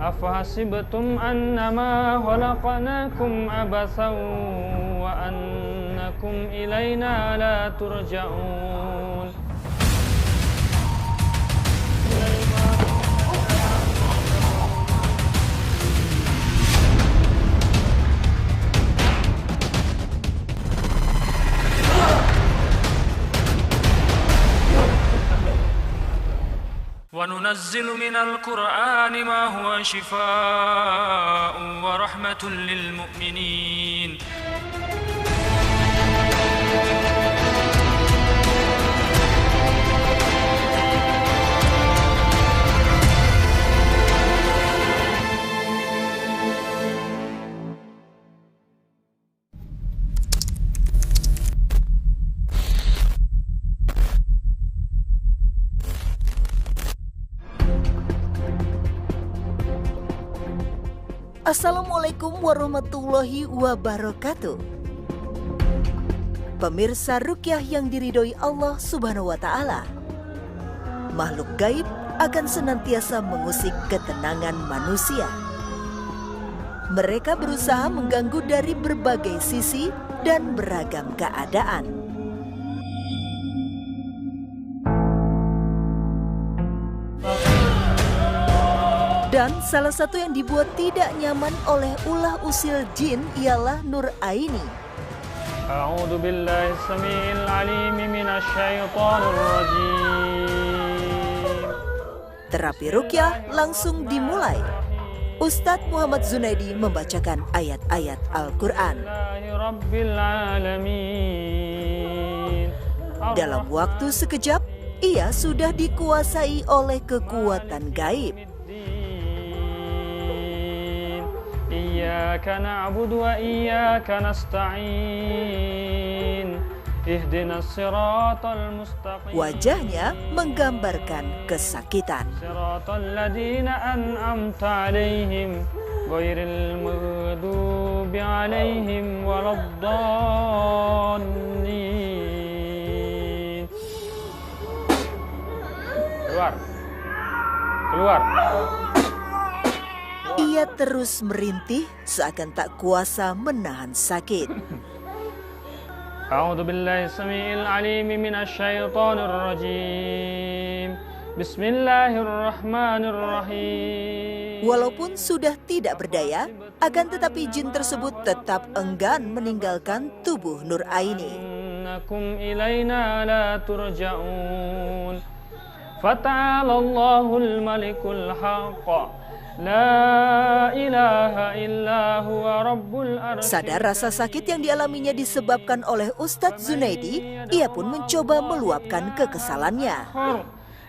أفحسبتم أنما خلقناكم عبثا وأنكم إلينا لا ترجعون. وننزل من القرآن ما هو شفاء ورحمة للمؤمنين. Assalamualaikum warahmatullahi wabarakatuh. Pemirsa Ruqyah yang diridhoi Allah Subhanahu wa Ta'ala, makhluk gaib akan senantiasa mengusik ketenangan manusia. Mereka berusaha mengganggu dari berbagai sisi dan beragam keadaan. Dan salah satu yang dibuat tidak nyaman oleh ulah usil jin ialah Nur Aini. A'udzu billahi samiil 'aliim minasy syaithanir rajiim. Terapi ruqyah langsung dimulai. Ustadz Muhammad Zunaidi membacakan ayat-ayat Al-Quran. Dalam waktu sekejap, ia sudah dikuasai oleh kekuatan gaib. Iyyaka na'budu wa iyyaka nasta'in. Ihdinas siratal mustaqim. Wajahnya menggambarkan kesakitan. Siratal ladzina an'amta 'alaihim ghairil maghdubi 'alaihim waladdallin. Keluar. Ia terus merintih seakan tak kuasa menahan sakit. A'udzu billahi samiil 'aliim minasy syaithanir rajiim. Bismillahirrahmanirrahim. Walaupun sudah tidak berdaya, akan tetapi jin tersebut tetap enggan meninggalkan tubuh Nur Aini. Innakum ilaina la turja'un. Fata'alallahul malikul haqq. La ilaha illa huwa rabbul arsy. Sadar rasa sakit yang dialaminya disebabkan oleh Ustadz Zunaidi, ia pun mencoba meluapkan kekesalannya.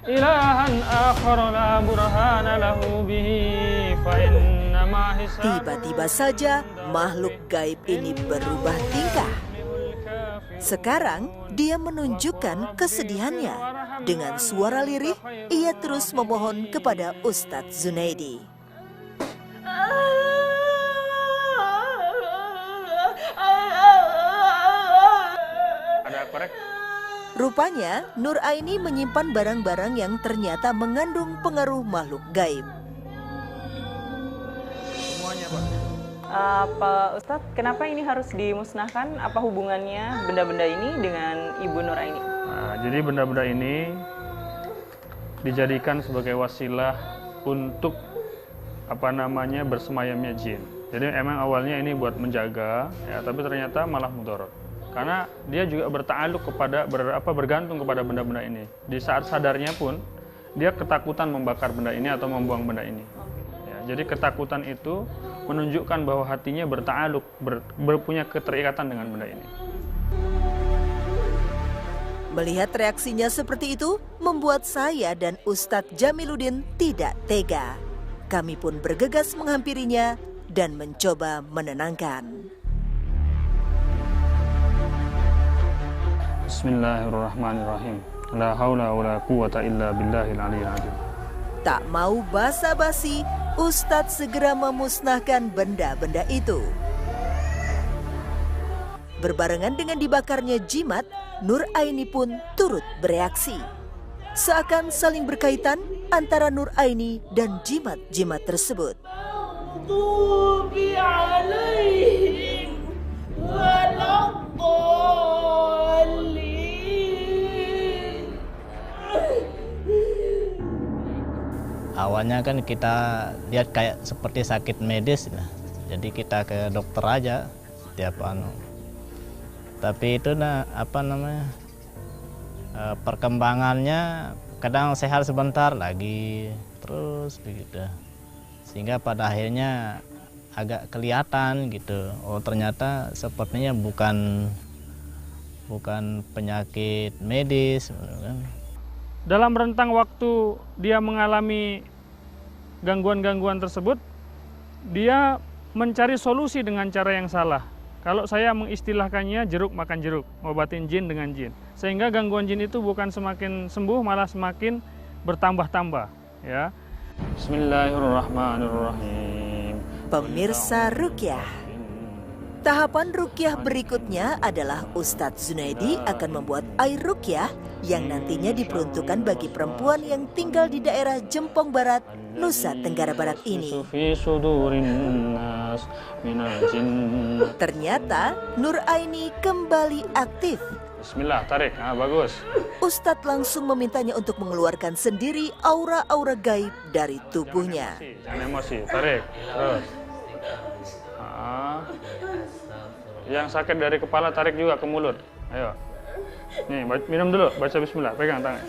Ilahan akhar la burhana lahu bihi fa inna ma hisab. Tiba-tiba saja makhluk gaib ini berubah tingkah. Sekarang dia menunjukkan kesedihannya. Dengan suara lirih, ia terus memohon kepada Ustadz Zunaidi. Ada korek? Rupanya Nur Aini menyimpan barang-barang yang ternyata mengandung pengaruh makhluk gaib. Semuanya, Pak. Pak Ustadz, kenapa ini harus dimusnahkan? Apa hubungannya benda-benda ini dengan Ibu Nur Aini? Nah, jadi benda-benda ini dijadikan sebagai wasilah untuk bersemayamnya jin. Jadi emang awalnya ini buat menjaga, ya, tapi ternyata malah mudarat. Karena dia juga bergantung kepada benda-benda ini. Di saat sadarnya pun dia ketakutan membakar benda ini atau membuang benda ini. Ya, jadi ketakutan itu menunjukkan bahwa hatinya punya keterikatan dengan benda ini. Melihat reaksinya seperti itu, membuat saya dan Ustadz Jamiluddin tidak tega. Kami pun bergegas menghampirinya dan mencoba menenangkan. Bismillahirrahmanirrahim. La haula wa la quwata illa billahil aliyyil azim. Tak mau basa-basi, Ustadz segera memusnahkan benda-benda itu. Berbarengan dengan dibakarnya jimat, Nur Aini pun turut bereaksi. Seakan saling berkaitan, antara Nur Aini dan jimat-jimat tersebut. Awalnya kan kita lihat kayak seperti sakit medis, nah. Jadi kita ke dokter aja tiap Tapi itu perkembangannya kadang sehat sebentar lagi terus begitu. Sehingga pada akhirnya agak kelihatan gitu. Oh ternyata sepertinya bukan penyakit medis kan. Dalam rentang waktu dia mengalami gangguan-gangguan tersebut, dia mencari solusi dengan cara yang salah. Kalau saya mengistilahkannya jeruk makan jeruk, ngobatin jin dengan jin. Sehingga gangguan jin itu bukan semakin sembuh, malah semakin bertambah-tambah. Ya. Bismillahirrahmanirrahim. Pemirsa Ruqyah, tahapan Ruqyah berikutnya adalah Ustadz Zunaidi akan membuat air Ruqyah yang nantinya diperuntukkan bagi perempuan yang tinggal di daerah Jempong Barat, Nusa Tenggara Barat ini. Ternyata Nur Aini kembali aktif. Bismillah, tarik. Bagus. Ustadz langsung memintanya untuk mengeluarkan sendiri aura-aura gaib dari tubuhnya. Jangan emosi, tarik. Terus. Yang sakit dari kepala tarik juga ke mulut. Ayo. Nih, minum dulu, baca bismillah, pegang tangan.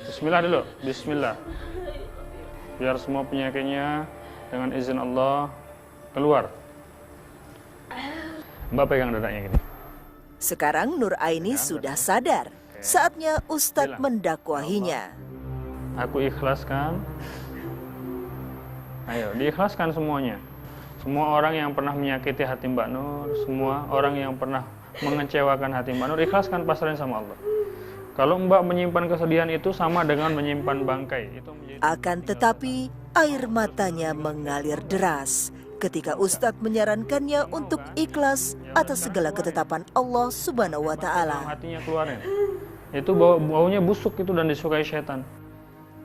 Bismillah dulu, bismillah. Biar semua penyakitnya dengan izin Allah keluar. Mbak pegang dadanya gini. Sekarang Nur Aini sudah sadar. Saatnya Ustadz mendakwahinya. Aku ikhlaskan. Ayo, diikhlaskan semuanya. Semua orang yang pernah menyakiti hati Mbak Nur, semua orang yang pernah mengecewakan hati Mbak Nur, ikhlaskan, pasrahin sama Allah. Kalau Mbak menyimpan kesedihan itu sama dengan menyimpan bangkai. Akan tetapi air matanya mengalir deras ketika Ustadz menyarankannya untuk ikhlas atas segala ketetapan Allah Subhanahu wa Ta'ala. Hatinya keluarin. Itu baunya busuk itu dan disukai setan.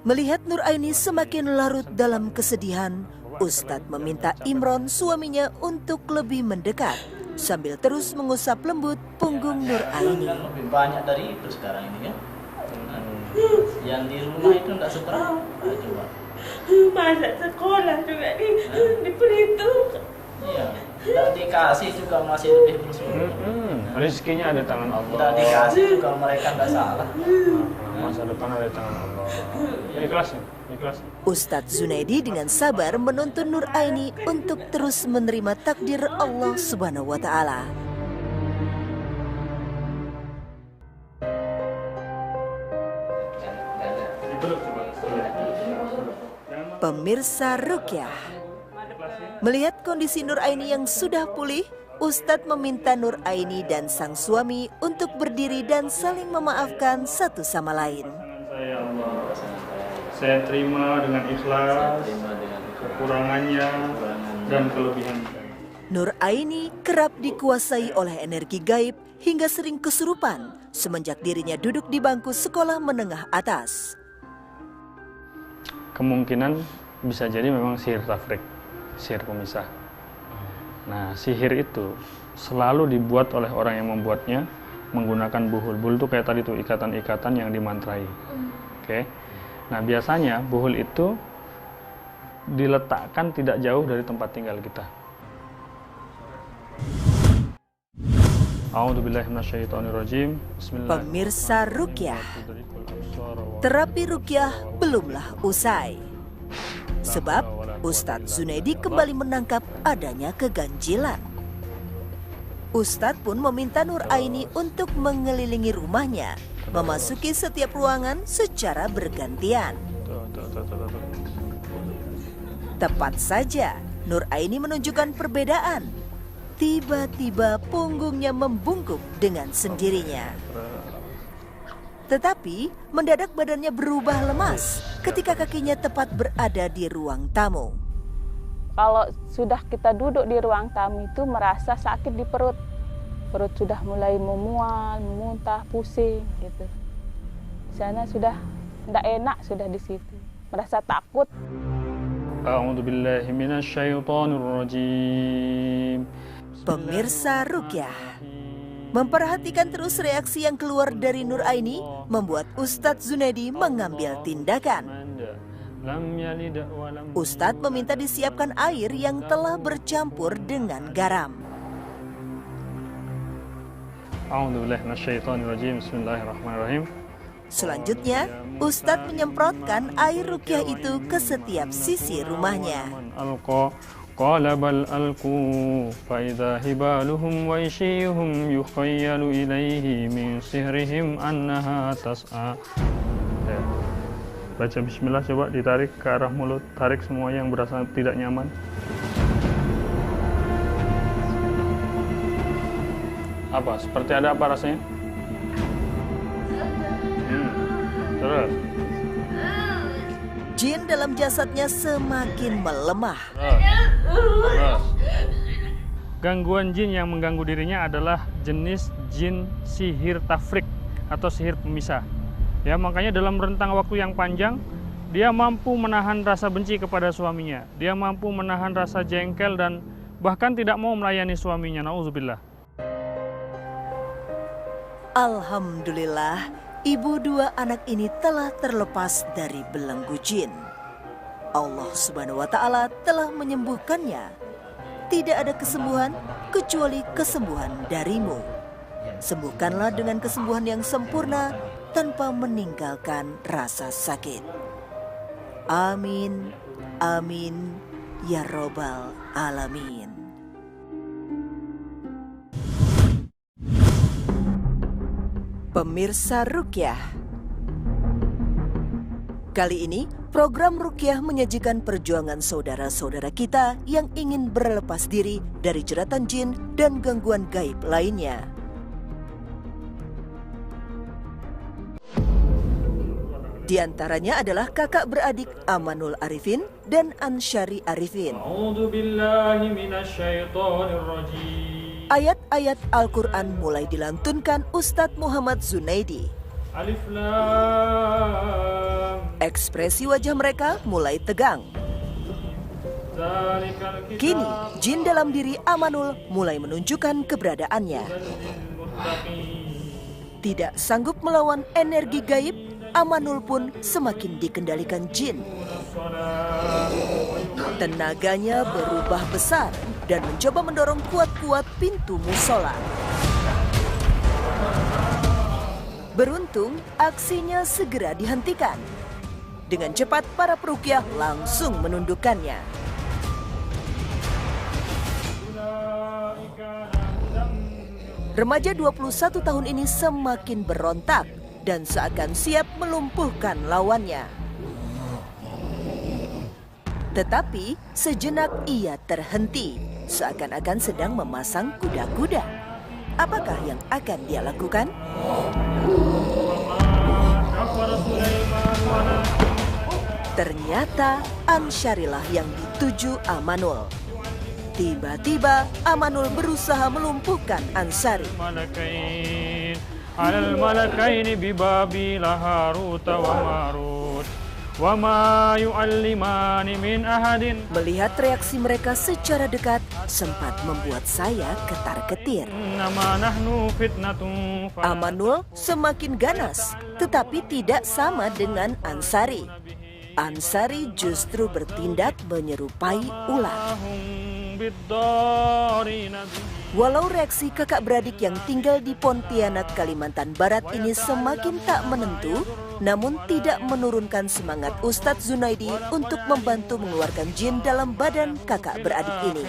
Melihat Nur Aini semakin larut dalam kesedihan, Ustadz meminta Imron suaminya untuk lebih mendekat sambil terus mengusap lembut punggung Nur Aini. Lebih banyak dari itu sekarang ini kan. Yang di rumah itu enggak seberapa coba. Masa sekolah juga diperhitung. Iya, enggak dikasih juga masih lebih bersyukur. Rezekinya ada di tangan Allah. Enggak dikasih juga mereka enggak salah. Masa depan ada di tangan Allah. Ikhlas. Ustadz Zunaidi dengan sabar menuntun Nur Aini untuk terus menerima takdir Allah Subhanahu wa Ta'ala. Pemirsa Ruqyah, melihat kondisi Nur Aini yang sudah pulih, Ustadz meminta Nur Aini dan sang suami untuk berdiri dan saling memaafkan satu sama lain. Saya terima dengan ikhlas kekurangannya dan kelebihannya. Nur Aini kerap dikuasai oleh energi gaib hingga sering kesurupan semenjak dirinya duduk di bangku sekolah menengah atas. Kemungkinan bisa jadi memang sihir tafrik, sihir pemisah. Nah, sihir itu selalu dibuat oleh orang yang membuatnya menggunakan buhul. Buhul itu kayak tadi tuh ikatan-ikatan yang dimantrai. Oke. Nah, biasanya buhul itu diletakkan tidak jauh dari tempat tinggal kita. A'udzubillahi minasyaitonirrajim. Pemirsa Ruqyah, terapi Ruqyah belumlah usai. Sebab Ustadz Zunaidi kembali menangkap adanya keganjilan. Ustadz pun meminta Nur Aini untuk mengelilingi rumahnya, memasuki setiap ruangan secara bergantian. Tepat saja, Nur Aini menunjukkan perbedaan. Tiba-tiba punggungnya membungkuk dengan sendirinya. Tetapi mendadak badannya berubah lemas ketika kakinya tepat berada di ruang tamu. Kalau sudah kita duduk di ruang tamu itu merasa sakit di perut. Perut sudah mulai memual, memuntah, pusing gitu. Di sana sudah tidak enak sudah di situ, merasa takut. A'udzubillahi minasyaitonirrajim. Pemirsa Ruqyah, memperhatikan terus reaksi yang keluar dari Nur Aini membuat Ustadz Zunaidi mengambil tindakan. Ustadz meminta disiapkan air yang telah bercampur dengan garam. A'udzubillahi minasyaitonirrajim. Bismillahirrahmanirrahim. Selanjutnya, Ustadz menyemprotkan air ruqyah itu ke setiap sisi rumahnya. Qala bal alqu fa idza hibaluhum wa ishihum yukhayyalu ilaihi min sihrihim annaha tas'a. Baca bismillah, coba ditarik ke arah mulut, tarik semua yang berasa tidak nyaman. Apa? Seperti ada apa rasanya? Terus. Jin dalam jasadnya semakin melemah. Terus. Gangguan jin yang mengganggu dirinya adalah jenis jin sihir tafrik atau sihir pemisah. Ya, makanya dalam rentang waktu yang panjang dia mampu menahan rasa benci kepada suaminya. Dia mampu menahan rasa jengkel dan bahkan tidak mau melayani suaminya. Nauzubillah. Alhamdulillah, ibu dua anak ini telah terlepas dari belenggu jin. Allah Subhanahu wa Ta'ala telah menyembuhkannya. Tidak ada kesembuhan kecuali kesembuhan darimu. Sembuhkanlah dengan kesembuhan yang sempurna tanpa meninggalkan rasa sakit. Amin, amin, ya Robbal Alamin. Pemirsa Ruqyah, kali ini program Ruqyah menyajikan perjuangan saudara-saudara kita yang ingin berlepas diri dari jeratan jin dan gangguan gaib lainnya. Di antaranya adalah kakak beradik Amanul Arifin dan Ansyari Arifin. Ayat-ayat Al-Quran mulai dilantunkan Ustadz Muhammad Zunaidi. Alif Lam. Ekspresi wajah mereka mulai tegang. Kini, jin dalam diri Amanul mulai menunjukkan keberadaannya. Tidak sanggup melawan energi gaib, Amanul pun semakin dikendalikan jin. Tenaganya berubah besar dan mencoba mendorong kuat-kuat pintu musola. Beruntung, aksinya segera dihentikan. Dengan cepat, para peruqyah langsung menundukkannya. Remaja 21 tahun ini semakin berontak dan seakan siap melumpuhkan lawannya. Tetapi sejenak ia terhenti, seakan-akan sedang memasang kuda-kuda. Apakah yang akan dia lakukan? Ternyata Ansyarilah yang dituju Amanul. Tiba-tiba Amanul berusaha melumpuhkan Ansari. Alal malakaini bibabi Harut wa Marut wa ma yu'allimani min ahadin. Melihat reaksi mereka secara dekat sempat membuat saya ketar-ketir. Nama nahnu fitnatun. Amanul semakin ganas, tetapi tidak sama dengan Ansari. Ansari justru bertindak menyerupai ular. Walau reaksi kakak beradik yang tinggal di Pontianak, Kalimantan Barat ini semakin tak menentu, namun tidak menurunkan semangat Ustadz Zunaidi untuk membantu mengeluarkan jin dalam badan kakak beradik ini.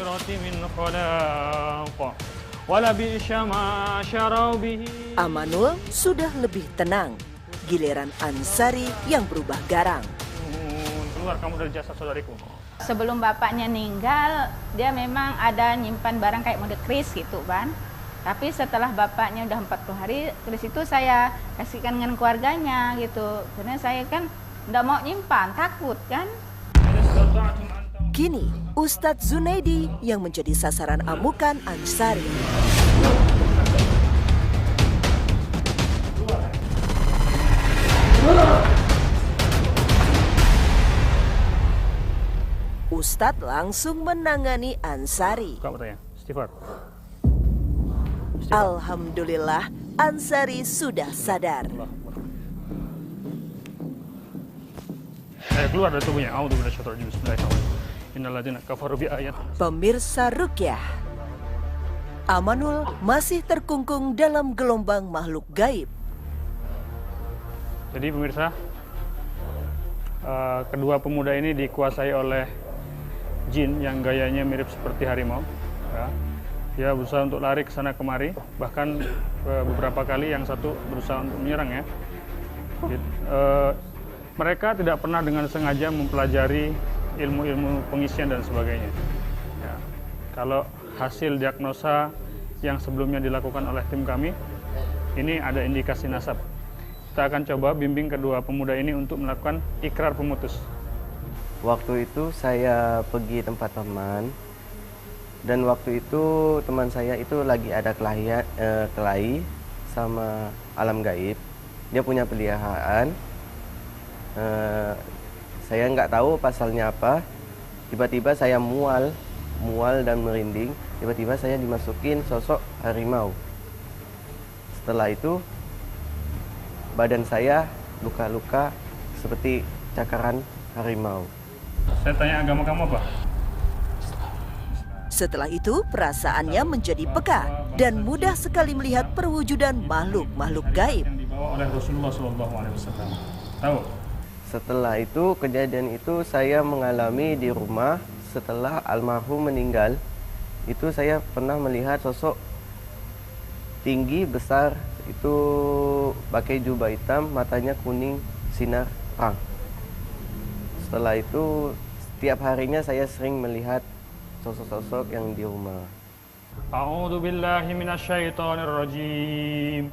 Amanul sudah lebih tenang, giliran Ansari yang berubah garang. Keluar kamu dari jasad saudariku. Sebelum bapaknya meninggal, dia memang ada nyimpan barang kayak mode kris gitu kan. Tapi setelah bapaknya udah 40 hari, kris itu saya kasihkan dengan keluarganya gitu. Karena saya kan nggak mau nyimpan, takut kan. Kini, Ustadz Zunaidi yang menjadi sasaran amukan Ansari. Ustadz langsung menangani Ansari. Buka matanya. Istighfar. Alhamdulillah, Ansari sudah sadar. Keluar dari tubuhnya. A'udzu billahi minasyaitonir rajim. Bismillahirrahmanirrahim. Innalladzina kafaru bi ayat. Pemirsa Rukyah, Amanul masih terkungkung dalam gelombang makhluk gaib. Jadi pemirsa, kedua pemuda ini dikuasai oleh jin yang gayanya mirip seperti harimau. Ya. Dia berusaha untuk lari ke sana kemari, bahkan beberapa kali yang satu berusaha untuk menyerang ya. Mereka tidak pernah dengan sengaja mempelajari ilmu-ilmu pengisian dan sebagainya. Ya. Kalau hasil diagnosa yang sebelumnya dilakukan oleh tim kami, ini ada indikasi nasab. Kita akan coba bimbing kedua pemuda ini untuk melakukan ikrar pemutus. Waktu itu saya pergi tempat teman, dan waktu itu teman saya itu lagi ada kelahi sama alam gaib. Dia punya peliharaan. Saya nggak tahu pasalnya apa. Tiba-tiba saya mual dan merinding. Tiba-tiba saya dimasukin sosok harimau. Setelah itu badan saya luka-luka seperti cakaran harimau. Saya tanya, agama kamu apa? Setelah itu perasaannya menjadi peka dan mudah sekali melihat perwujudan makhluk-makhluk gaib. Yang dibawa oleh Rasulullah SAW. Tahu? Setelah itu, kejadian itu saya mengalami di rumah. Setelah almarhum meninggal, itu saya pernah melihat sosok tinggi, besar, itu pakai jubah hitam, matanya kuning, sinar terang. Setelah itu, setiap harinya saya sering melihat sosok-sosok yang di rumah. A'udzu billahi minasyaitonir rajim.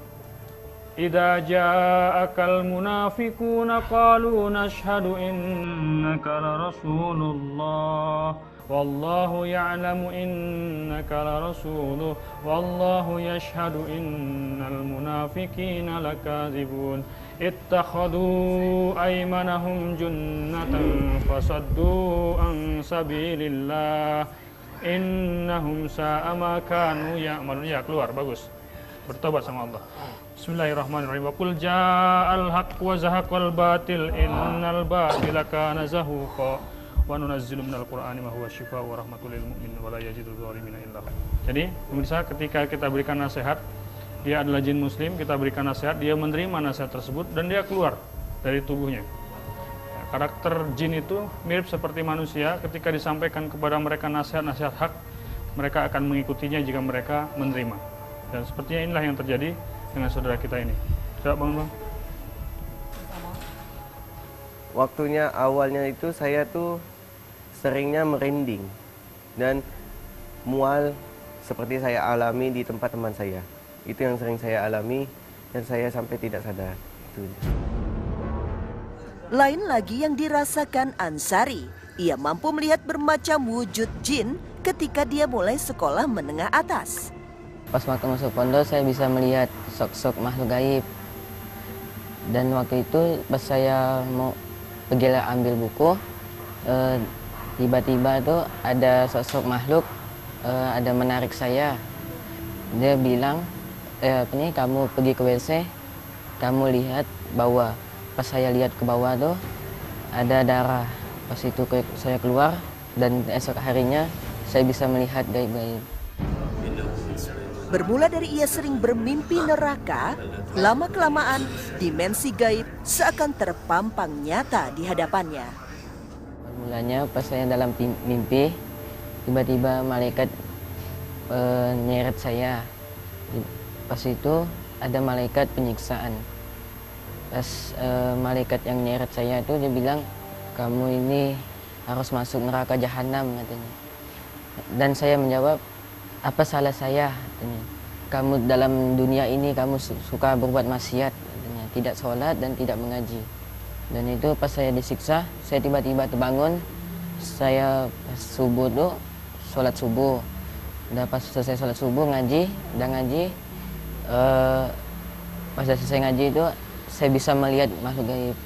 Idza ja'akal munafiquna qalu nashhadu innaka la rasulullah wallahu ya'lamu innaka la rasuluh wallahu yashhadu innal munafiqina lakadzibun ittakhadhu aymanahum junnatan fasaddu an sabilillah innahum sa'a ma kanu ya'malun. Ya, keluar, bagus. Bertobat sama Allah. Bismillahirrahmanirrahim. Wa qul ja'al haqq wa zahaqal batil innal batila kana zahuqa wa nunazzilu minal qur'ani ma huwa syifaa'un wa rahmatul lil mu'minin wa la yazidu dzalimina illa. Jadi, pemirsa, ketika kita berikan nasihat, dia adalah jin muslim, kita berikan nasihat, dia menerima nasihat tersebut dan dia keluar dari tubuhnya. Karakter jin itu mirip seperti manusia, ketika disampaikan kepada mereka nasihat-nasihat hak, mereka akan mengikutinya jika mereka menerima. Dan sepertinya inilah yang terjadi dengan saudara kita ini. Coba Bang. Waktunya awalnya itu saya tuh seringnya merinding dan mual seperti saya alami di tempat teman saya. Itu yang sering saya alami dan saya sampai tidak sadar. Itu. Lain lagi yang dirasakan Ansari. Ia mampu melihat bermacam wujud jin ketika dia mulai sekolah menengah atas. Pas waktu masuk pondok saya bisa melihat sok-sok makhluk gaib. Dan waktu itu pas saya mau pergi ambil buku, tiba-tiba tuh ada sosok makhluk ada menarik saya. Dia bilang, kamu pergi ke WC, kamu lihat bawah. Pas saya lihat ke bawah tuh ada darah. Pas itu saya keluar dan esok harinya saya bisa melihat gaib-gaib. Bermula dari ia sering bermimpi neraka, lama-kelamaan dimensi gaib seakan terpampang nyata di hadapannya. Mulanya pas saya dalam mimpi, tiba-tiba malaikat nyeret saya. Pas itu ada malaikat penyiksaan. Pas malaikat yang nyeret saya itu dia bilang, kamu ini harus masuk neraka jahanam katanya. Dan saya menjawab, apa salah saya katanya. Kamu dalam dunia ini kamu suka berbuat maksiat katanya. Tidak sholat dan tidak mengaji. Dan itu pas saya disiksa, saya tiba-tiba terbangun. Saya pas subuh tuh sholat subuh. Udah pas selesai sholat subuh ngaji, pas selesai ngaji itu saya bisa melihat makhluk gaib.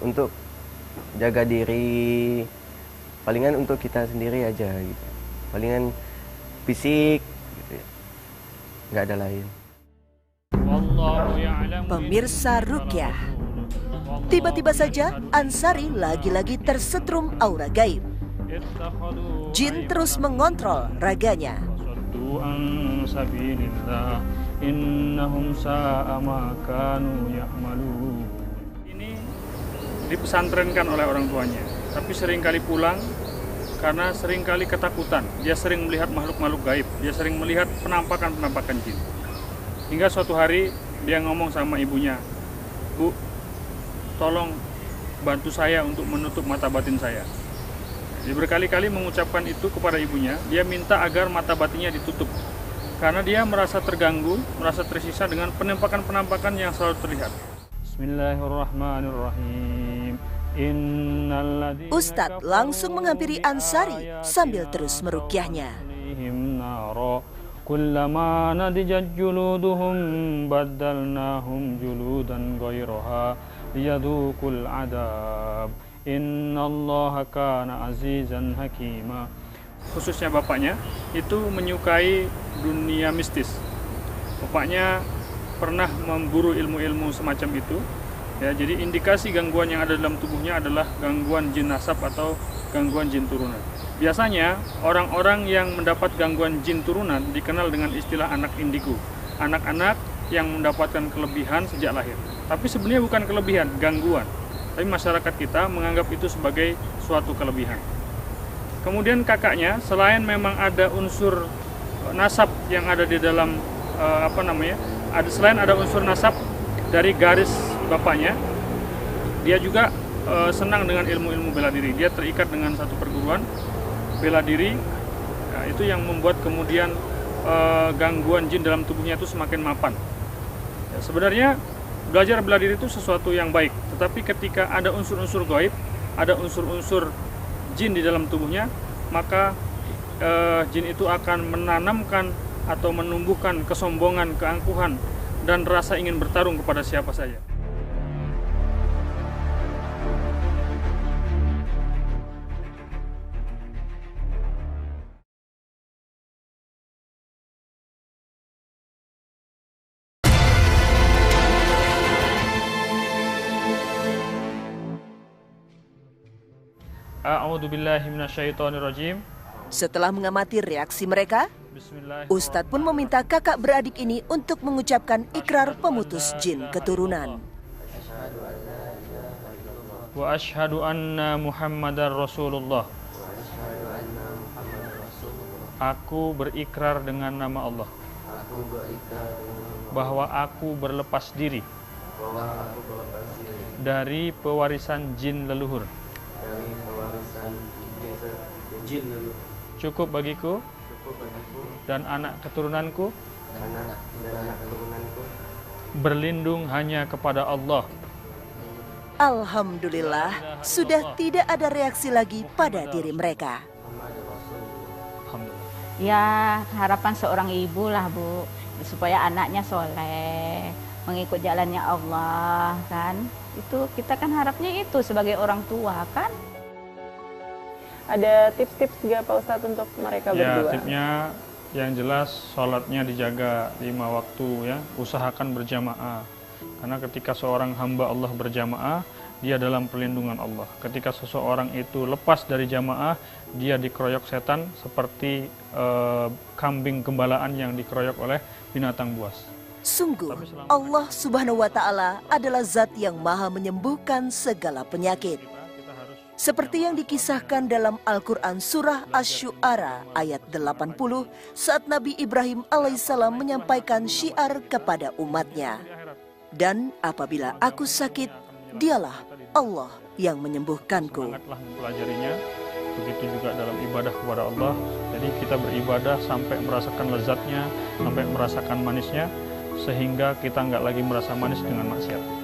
Untuk jaga diri palingan untuk kita sendiri aja gitu. Palingan fisik gitu ya. Nggak ada lain. Pemirsa Ruqyah, tiba-tiba saja Ansari lagi-lagi tersetrum aura gaib. Jin terus mengontrol raganya. Ini dipesantrenkan oleh orang tuanya, tapi seringkali pulang karena seringkali ketakutan. Dia sering melihat makhluk-makhluk gaib, dia sering melihat penampakan-penampakan jin. Hingga suatu hari dia ngomong sama ibunya, "Bu, tolong bantu saya untuk menutup mata batin saya." Dia berkali-kali mengucapkan itu kepada ibunya. Dia minta agar mata batinnya ditutup karena dia merasa terganggu, merasa tersisa dengan penampakan-penampakan yang selalu terlihat. Bismillahirrahmanirrahim. Ustadz langsung menghampiri Ansari sambil terus meruqyahnya. Kullama nadijat juluduhum baddalnahum juludan ghairaha liyadhuqul adab. Innallaha kana azizan hakima. Khususnya bapaknya itu menyukai dunia mistis. Bapaknya pernah memburu ilmu-ilmu semacam itu. Ya, jadi indikasi gangguan yang ada dalam tubuhnya adalah gangguan jin nasab atau gangguan jin turunan. Biasanya orang-orang yang mendapat gangguan jin turunan dikenal dengan istilah anak indigo. Anak-anak yang mendapatkan kelebihan sejak lahir. Tapi sebenarnya bukan kelebihan, gangguan. Tapi masyarakat kita menganggap itu sebagai suatu kelebihan. Kemudian kakaknya, selain memang ada unsur nasab yang ada di dalam selain ada unsur nasab dari garis bapaknya, dia juga senang dengan ilmu-ilmu bela diri. Dia terikat dengan satu perguruan bela diri. Nah, itu yang membuat kemudian gangguan jin dalam tubuhnya itu semakin mapan. Ya, sebenarnya belajar bela diri itu sesuatu yang baik, tetapi ketika ada unsur-unsur gaib, ada unsur-unsur jin di dalam tubuhnya, maka jin itu akan menanamkan atau menumbuhkan kesombongan, keangkuhan, dan rasa ingin bertarung kepada siapa saja. A'udzubillahi minasyaitonirrajim. Setelah mengamati reaksi mereka, Ustadz pun meminta kakak beradik ini untuk mengucapkan ikrar pemutus jin keturunan. Wa asyhadu anna Muhammadar Rasulullah. Aku berikrar dengan nama Allah bahwa aku berlepas diri dari pewarisan jin leluhur. Cukup bagiku dan anak keturunanku berlindung hanya kepada Allah. Alhamdulillah, sudah tidak ada reaksi lagi pada diri mereka. Ya, harapan seorang ibu lah, Bu, supaya anaknya soleh, mengikut jalannya Allah, kan? Itu kita kan harapnya itu sebagai orang tua, kan? Ada tips-tips juga Pak Ustadz untuk mereka berdua? Ya, tipsnya yang jelas sholatnya dijaga 5 waktu ya, usahakan berjamaah. Karena ketika seorang hamba Allah berjamaah, dia dalam perlindungan Allah. Ketika seseorang itu lepas dari jamaah, dia dikeroyok setan seperti kambing gembalaan yang dikeroyok oleh binatang buas. Sungguh, Allah Subhanahu wa Ta'ala adalah Zat yang Maha menyembuhkan segala penyakit. Seperti yang dikisahkan dalam Al-Quran Surah Asy-Syu'ara ayat 80 saat Nabi Ibrahim alaihissalam menyampaikan syiar kepada umatnya. Dan apabila aku sakit, dialah Allah yang menyembuhkanku. Semangatlah mempelajarinya, begitu juga dalam ibadah kepada Allah. Jadi kita beribadah sampai merasakan lezatnya, sampai merasakan manisnya, sehingga kita nggak lagi merasa manis dengan maksiat.